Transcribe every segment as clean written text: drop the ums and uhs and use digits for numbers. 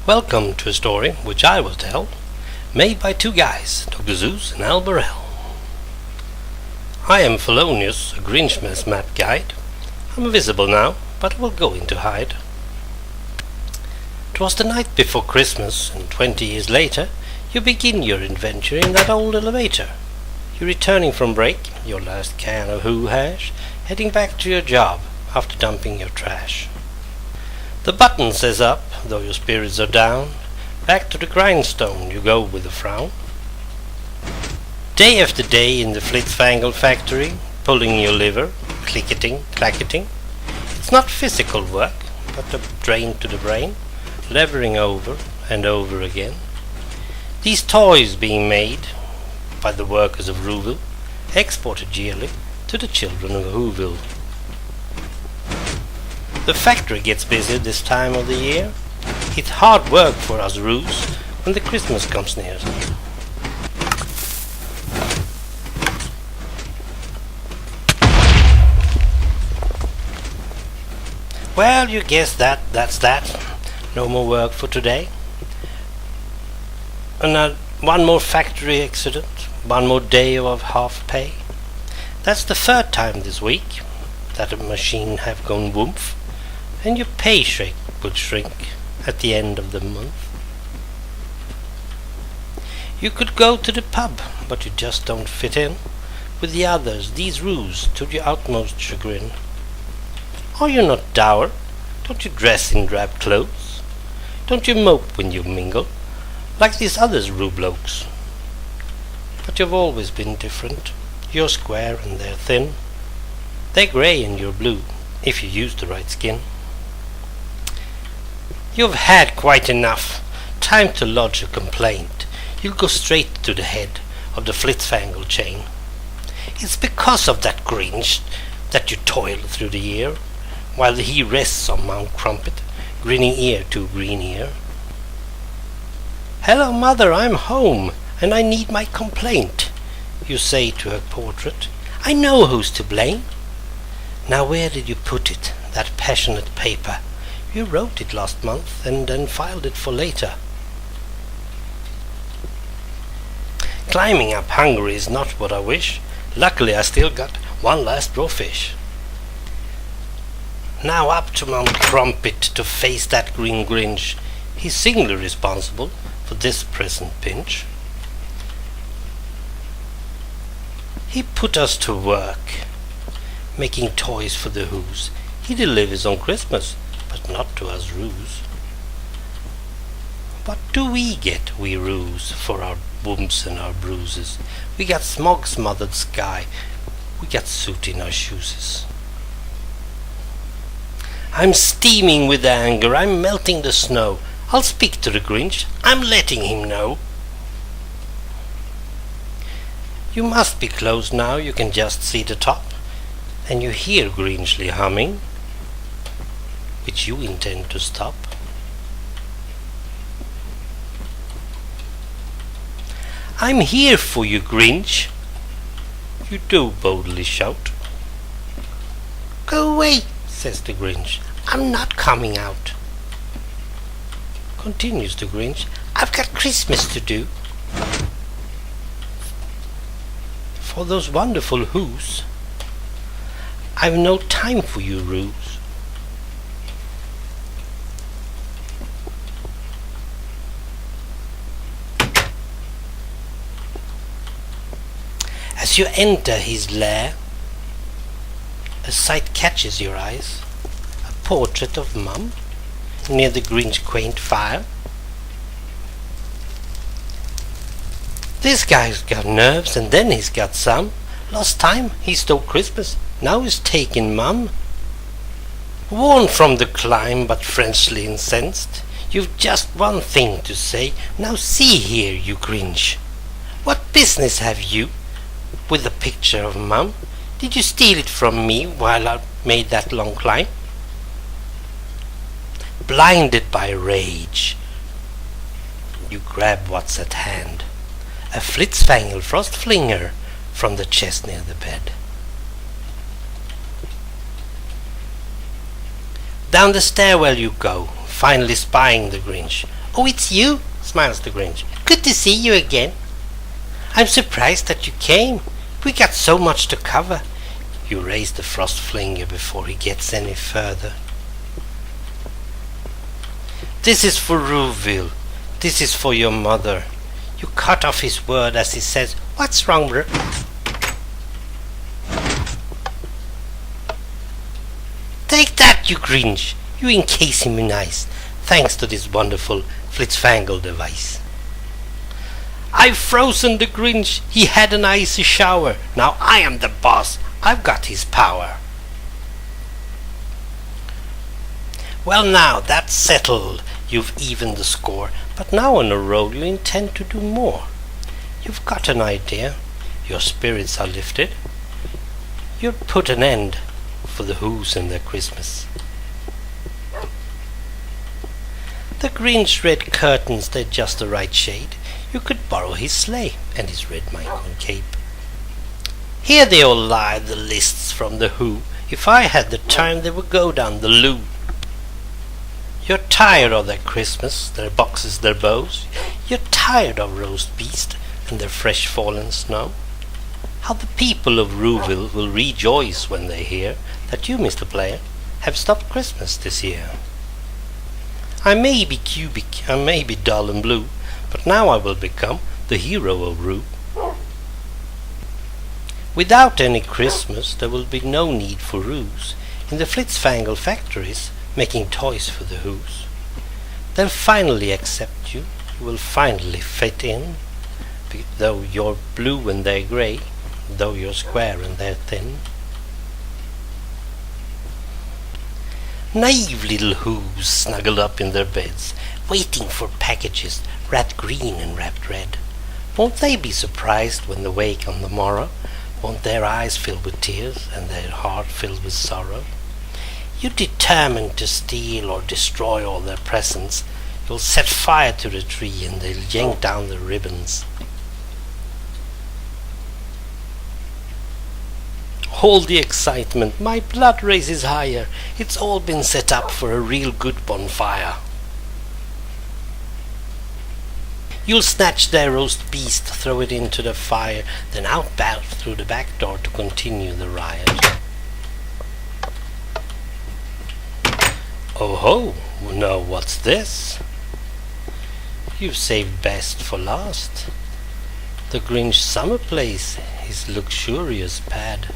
Welcome to a story which I will tell, made by two guys, Dr. Zeus and Al Burrell. I am Felonious, a Grinchmas map guide. I'm invisible now, but I will go into hide. 'Twas the night before Christmas, and 20 years later, you begin your adventure in that old elevator. You're returning from break, your last can of Who hash, heading back to your job after dumping your trash. The button says up, though your spirits are down. Back to the grindstone you go with a frown. Day after day in the Flitzfangle factory, pulling your liver, clicketing, clacketing. It's not physical work, but a drain to the brain, levering over and over again. These toys being made by the workers of Whoville, exported yearly to the children of Whoville. The factory gets busy this time of the year. It's hard work for us roos when the Christmas comes near. Well, you guess that's that. No more work for today. And one more factory accident, one more day of half pay. That's the third time this week that a machine have gone woomph, and your pay will shrink at the end of the month. You could go to the pub, but you just don't fit in with the others, these roos, to your utmost chagrin. Are you not dour? Don't you dress in drab clothes? Don't you mope when you mingle, like these others roo blokes? But you've always been different. You're square and they're thin. They're grey and you're blue, if you use the right skin. You've had quite enough. Time to lodge a complaint. You'll go straight to the head of the Flitzfangle chain. It's because of that Grinch that you toil through the year, while he rests on Mount Crumpet, grinning ear to green ear. "Hello, mother, I'm home, and I need my complaint," you say to her portrait. "I know who's to blame." Now where did you put it, that passionate paper? You wrote it last month and then filed it for later. Climbing up Hungary is not what I wish. Luckily I still got one last raw fish. Now up to Mount Crumpet to face that green Grinch. He's singly responsible for this present pinch. He put us to work, making toys for the Who's. He delivers on Christmas, but not to us roos. What do we get, we roos, for our bumps and our bruises? We got smog-smothered sky, we got soot in our shoeses. I'm steaming with anger, I'm melting the snow. I'll speak to the Grinch, I'm letting him know. You must be close now, you can just see the top, and you hear Grinchly humming, which you intend to stop. "I'm here for you, Grinch," you do boldly shout. "Go away," says the Grinch, "I'm not coming out." Continues the Grinch, "I've got Christmas to do. For those wonderful Who's, I've no time for you roos." As you enter his lair, a sight catches your eyes, a portrait of Mum near the Grinch quaint fire. This guy's got nerves, and then he's got some. Last time he stole Christmas, now he's taking Mum. Worn from the climb, but Frenchly incensed, you've just one thing to say. "Now see here, you Grinch, what business have you with the picture of Mum? Did you steal it from me while I made that long climb?" Blinded by rage, you grab what's at hand, a Flitzfangle frost flinger from the chest near the bed. Down the stairwell you go, finally spying the Grinch. "Oh, it's you," smiles the Grinch. "Good to see you again. I'm surprised that you came. We got so much to cover." You raise the frost flinger before he gets any further. "This is for Ruville. This is for your mother." You cut off his word as he says, "What's wrong, bro?" "Take that, you Grinch. You encase him in ice, thanks to this wonderful Flitzfangle device." "I've frozen the Grinch. He had an icy shower. Now I am the boss. I've got his power." Well, now that's settled. You've evened the score, but now on a roll you intend to do more. You've got an idea. Your spirits are lifted. You'll put an end for the Who's and their Christmas. The Grinch red curtains, they're just the right shade. You could borrow his sleigh and his red Michael cape. Here they all lie, the lists from the Who. If I had the time they would go down the loo. You're tired of their Christmas, their boxes, their bows. You're tired of roast beast and their fresh fallen snow. How the people of Ruville will rejoice when they hear that you, Mr. Player, have stopped Christmas this year. I may be cubic, I may be dull and blue, but now I will become the hero of Roo. Without any Christmas there will be no need for Roos in the Flitzfangle factories making toys for the Who's. They'll finally accept you, you will finally fit in, though you're blue and they're grey, though you're square and they're thin. Naive little Who's snuggled up in their beds, waiting for packages wrapped green and wrapped red. Won't they be surprised when they wake on the morrow? Won't their eyes fill with tears and their heart filled with sorrow? You're determined to steal or destroy all their presents. You'll set fire to the tree and they'll yank down the ribbons. Hold the excitement, my blood races higher. It's all been set up for a real good bonfire. You'll snatch their roast beast, throw it into the fire, then out through the back door to continue the riot. Oh ho, now what's this? You've saved best for last. The Grinch summer place, his luxurious pad.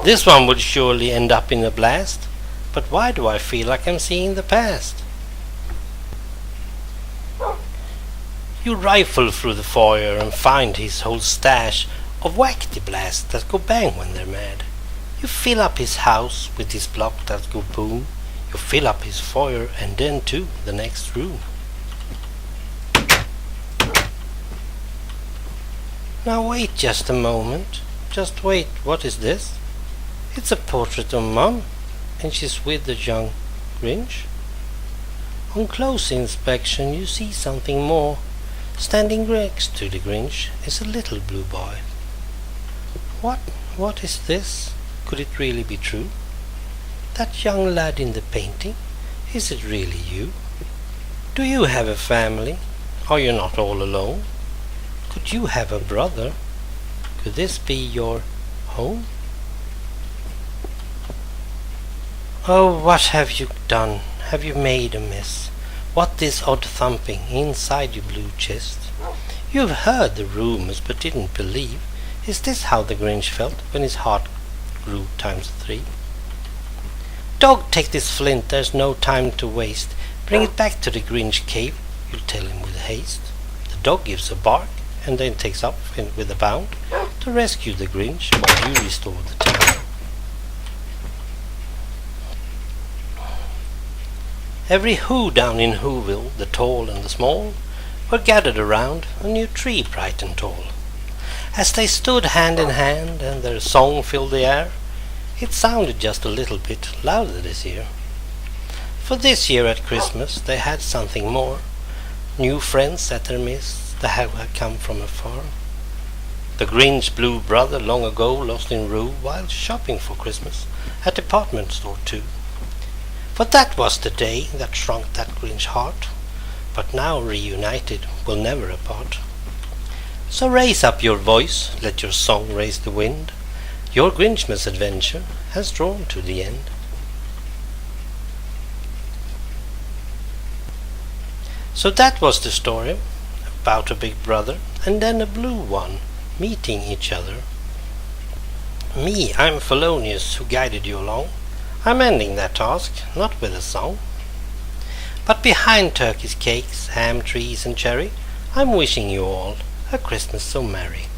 This one would surely end up in a blast, but why do I feel like I'm seeing the past? You rifle through the foyer and find his whole stash of wackety blasts that go bang when they're mad. You fill up his house with his block that go boom. You fill up his foyer and then too the next room. Now wait just a moment. Just wait, what is this? It's a portrait of Mum, and she's with the young Grinch. On close inspection you see something more. Standing next to the Grinch is a little blue boy. What is this? Could it really be true? That young lad in the painting, is it really you? Do you have a family? Are you not all alone? Could you have a brother? Could this be your home? Oh, what have you done? Have you made a mess? What this odd thumping inside your blue chest? You've heard the rumors but didn't believe. Is this how the Grinch felt when his heart grew ×3? Dog, take this flint, there's no time to waste. Bring it back to the Grinch cave, you tell him with haste. The dog gives a bark and then takes off with a bound to rescue the Grinch while you restore the town. Every Who down in Whoville, the tall and the small, were gathered around a new tree bright and tall. As they stood hand in hand and their song filled the air, it sounded just a little bit louder this year. For this year at Christmas they had something more, new friends at their midst that had come from afar. The Grinch's blue brother long ago lost in rue while shopping for Christmas at department store too. For that was the day that shrunk that Grinch heart, but now reunited will never apart. So raise up your voice, let your song raise the wind. Your Grinchmas adventure has drawn to the end. So that was the story about a big brother and then a blue one meeting each other. Me, I'm Felonious, who guided you along. I'm ending that task, not with a song. But behind turkeys, cakes, ham, trees and cherry, I'm wishing you all a Christmas so merry.